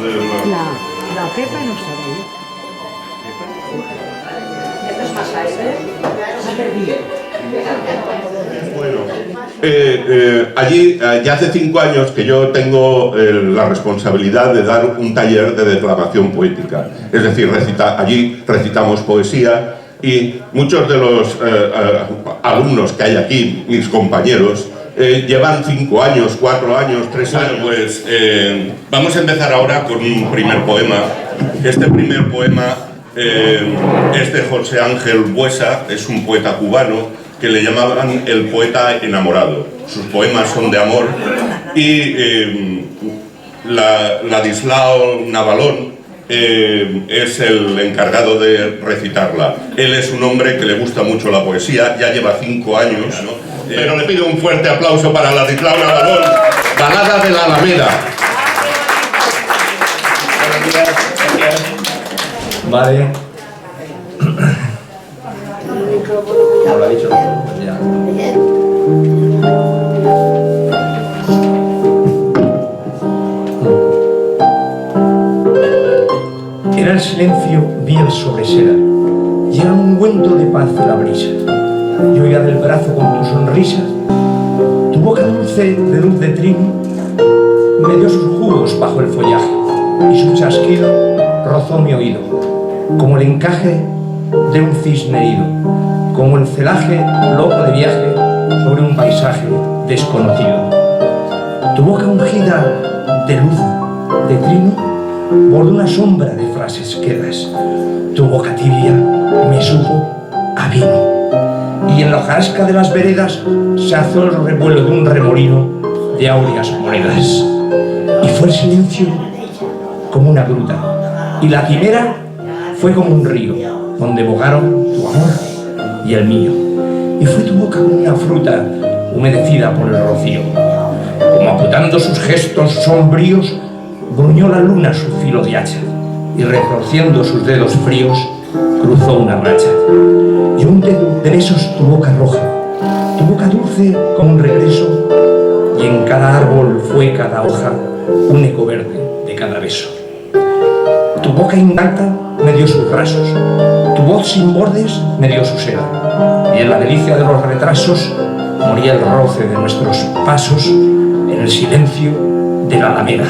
La Pepa no estaba ahí. Esto es más aire. Se ha perdido. Bueno, allí ya hace 5 años que yo tengo la responsabilidad de dar un taller de declamación poética. Es decir, allí recitamos poesía y muchos de los alumnos que hay aquí, mis compañeros, llevan 5 años, 4 años, 3 años. Pues vamos a empezar ahora con un primer poema. Este primer poema es de José Ángel Buesa, es un poeta cubano que le llamaban el poeta enamorado. Sus poemas son de amor y Ladislao Navalón es el encargado de recitarla. Él es un hombre que le gusta mucho la poesía, ya lleva 5 años, ¿no? Pero le pido un fuerte aplauso para Ladislao Navalón, Balada de la Alameda. Vale. Ya lo ha dicho. Ya. Era el silencio miel sobre seda, y era un ungüento de paz la brisa. Y oía del brazo con tu sonrisa, tu boca dulce de luz de trino me dio sus jugos bajo el follaje, y su chasquido rozó mi oído, como el encaje de un cisne herido, como el celaje loco de viaje sobre un paisaje desconocido. Tu boca ungida de luz de trino bordó una sombra de frases quedas. Tu boca tibia me supo a vino, y en la hojarasca de las veredas se alzó el revuelo de un remolino de áureas monedas. Y fue el silencio como una gruta, y la quimera fue como un río, donde bogaron tu amor y el mío. Y fue tu boca como una fruta humedecida por el rocío. Como aputando sus gestos sombríos, gruñó la luna su filo de hacha, y retorciendo sus dedos fríos, cruzó una racha. Y un dedo de besos tu boca roja, tu boca dulce como un regreso, y en cada árbol fue cada hoja un eco verde de cada beso. Tu boca intacta me dio sus rasos, tu voz sin bordes me dio su seda, y en la delicia de los retrasos moría el roce de nuestros pasos en el silencio de la alameda.